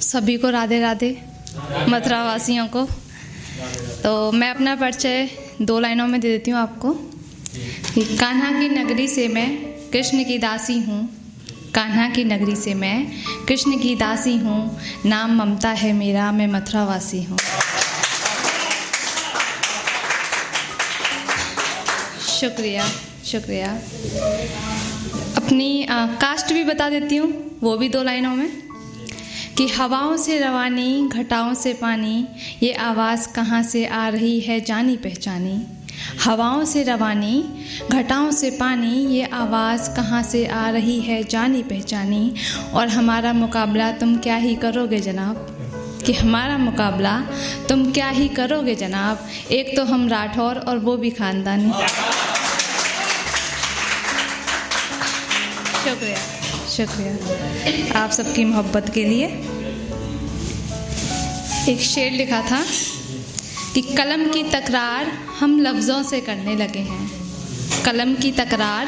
सभी को राधे राधे, मथुरा वासियों को। तो मैं अपना परिचय 2 लाइनों में दे देती हूँ आपको कि कान्हा की नगरी से मैं कृष्ण की दासी हूँ। कान्हा की नगरी से मैं कृष्ण की दासी हूँ। नाम ममता है मेरा, मैं मथुरा वासी हूँ। शुक्रिया शुक्रिया। अपनी कास्ट भी बता देती हूँ, वो भी 2 लाइनों में कि हवाओं से रवानी, घटाओं से पानी, ये आवाज़ कहाँ से आ रही है जानी पहचानी। हवाओं से रवानी, घटाओं से पानी, ये आवाज़ कहाँ से आ रही है जानी पहचानी। और हमारा मुकाबला तुम क्या ही करोगे जनाब, कि हमारा मुकाबला तुम क्या ही करोगे जनाब। एक तो हम राठौर और वो भी खानदानी। शुक्रिया शुक्रिया आप सबकी मोहब्बत के लिए। एक शेर लिखा था कि कलम की तकरार हम लफ्ज़ों से करने लगे हैं। कलम की तकरार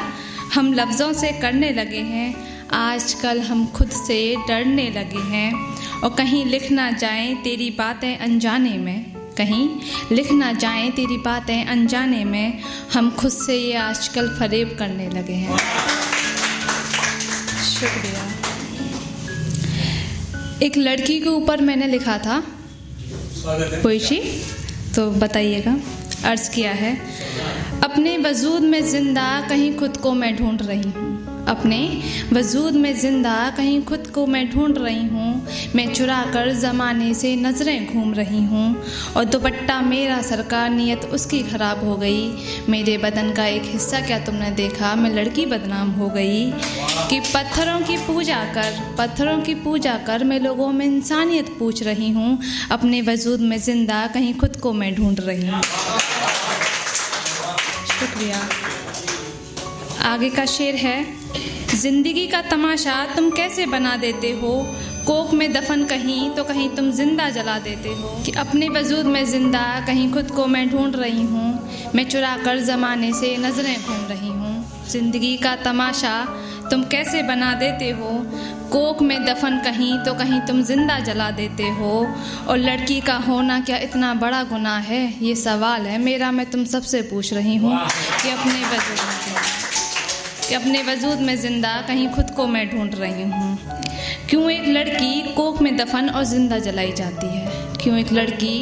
हम लफ्ज़ों से करने लगे हैं। आजकल हम खुद से डरने लगे हैं। और कहीं लिख ना जाएं तेरी बातें अनजाने में, कहीं लिख ना जाएं तेरी बातें अनजाने में। हम खुद से ये आजकल फरेब करने लगे हैं। शुक्रिया। एक लड़की के ऊपर मैंने लिखा था पोएट्री, तो बताइएगा। अर्ज़ किया है, अपने वजूद में ज़िंदा कहीं खुद को मैं ढूंढ रही हूँ। अपने वजूद में ज़िंदा कहीं खुद को मैं ढूंढ रही हूँ। मैं चुरा कर ज़माने से नज़रें घूम रही हूँ। और दुपट्टा मेरा सरकार, नियत उसकी ख़राब हो गई। मेरे बदन का एक हिस्सा क्या तुमने देखा, मैं लड़की बदनाम हो गई। कि पत्थरों की पूजा कर मैं लोगों में इंसानियत पूछ रही हूँ। अपने वजूद में ज़िंदा कहीं खुद को मैं ढूंढ रही हूँ। शुक्रिया। आगे का शेर है, जिंदगी का तमाशा तुम कैसे बना देते हो। कोक में दफन कहीं तो कहीं तुम जिंदा जला देते हो। कि अपने वजूद में ज़िंदा कहीं खुद को मैं ढूंढ रही हूँ। मैं चुरा कर ज़माने से नज़रें घूम रही हूँ। जिंदगी का तमाशा तुम कैसे बना देते हो। कोक में दफन कहीं तो कहीं तुम जिंदा जला देते हो। और लड़की का होना क्या इतना बड़ा गुनाह है, ये सवाल है मेरा, मैं तुम सबसे पूछ रही हूँ। कि अपने वजूद में ज़िंदा कहीं खुद को मैं ढूंढ रही हूँ। क्यों एक लड़की कोक में दफन और ज़िंदा जलाई जाती है। क्यों एक लड़की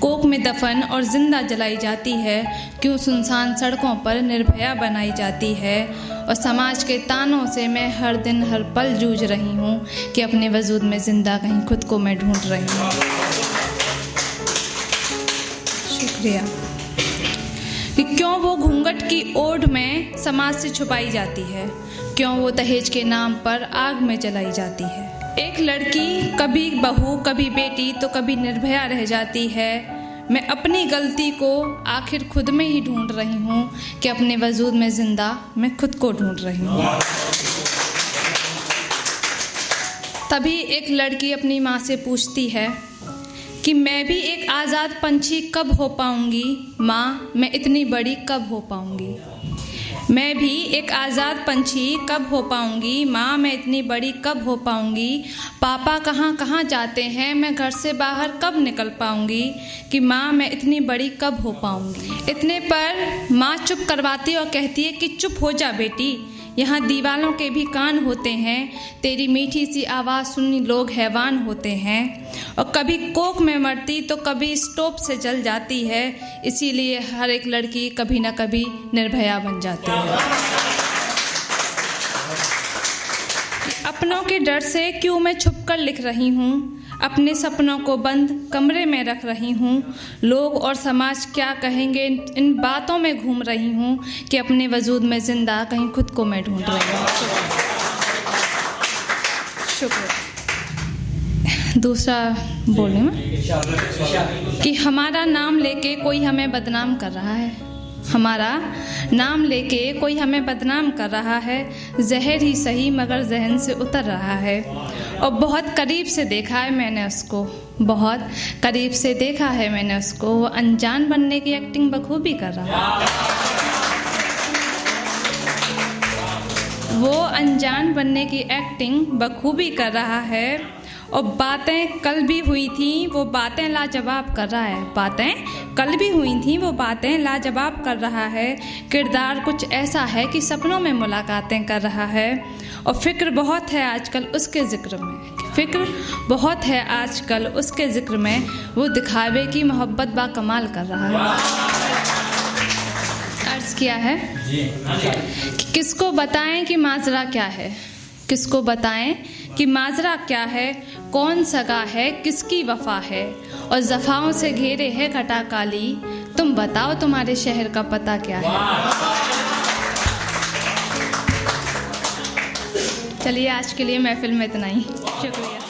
कोक में दफन और ज़िंदा जलाई जाती है। क्यों सुनसान सड़कों पर निर्भया बनाई जाती है। और समाज के तानों से मैं हर दिन हर पल जूझ रही हूँ। कि अपने वजूद में ज़िंदा कहीं खुद को मैं ढूंढ रही हूँ। शुक्रिया। कि क्यों वो घूंघट की ओढ़ में समाज से छुपाई जाती है। क्यों वो दहेज के नाम पर आग में जलाई जाती है। एक लड़की कभी बहू, कभी बेटी तो कभी निर्भया रह जाती है। मैं अपनी गलती को आखिर खुद में ही ढूंढ रही हूँ। कि अपने वजूद में ज़िंदा मैं खुद को ढूंढ रही हूँ। तभी एक लड़की अपनी माँ से पूछती है कि मैं भी एक आज़ाद पंछी कब हो पाऊँगी। माँ, मैं इतनी बड़ी कब हो पाऊँगी। मैं भी एक आज़ाद पंछी कब हो पाऊँगी। माँ, मैं इतनी बड़ी कब हो पाऊँगी। पापा कहाँ कहाँ जाते हैं, मैं घर से बाहर कब निकल पाऊँगी। कि माँ, मैं इतनी बड़ी कब हो पाऊँगी। इतने पर माँ चुप करवाती और कहती है कि चुप हो जा बेटी, यहाँ दीवालों के भी कान होते हैं। तेरी मीठी सी आवाज़ सुनी लोग हैवान होते हैं। और कभी कोक में मरती तो कभी स्टोव से जल जाती है। इसीलिए हर एक लड़की कभी ना कभी निर्भया बन जाती है। अपनों के डर से क्यों मैं छुपकर लिख रही हूँ। अपने सपनों को बंद कमरे में रख रही हूँ। लोग और समाज क्या कहेंगे, इन बातों में घूम रही हूँ। कि अपने वजूद में ज़िंदा कहीं खुद को मैं ढूंढ रही हूँ। शुक्रिया। दूसरा बोलने में कि हमारा नाम लेके कोई हमें बदनाम कर रहा है। हमारा नाम लेके कोई हमें बदनाम कर रहा है। जहर ही सही मगर जहन से उतर रहा है। और बहुत करीब से देखा है मैंने उसको, बहुत करीब से देखा है मैंने उसको। वो अनजान बनने की एक्टिंग बखूबी कर रहा है। वो अनजान बनने की एक्टिंग बखूबी कर रहा है। और बातें कल भी हुई थी वो बातें लाजवाब कर रहा है। बातें कल भी हुई थी वो बातें लाजवाब कर रहा है। किरदार कुछ ऐसा है कि सपनों में मुलाकातें कर रहा है। और फ़िक्र बहुत है आजकल उसके ज़िक्र में, फ़िक्र बहुत है आजकल उसके ज़िक्र में। वो दिखावे की मोहब्बत बाकमाल कर रहा है। अर्ज़ किया है कि किसको बताएं कि माजरा क्या है, किसको बताएं कि माजरा क्या है, कौन सगा है किसकी वफा है, और ज़फ़ाओं से घेरे है घटा काली, तुम बताओ तुम्हारे शहर का पता क्या है। चलिए आज के लिए महफिल में इतना ही, शुक्रिया।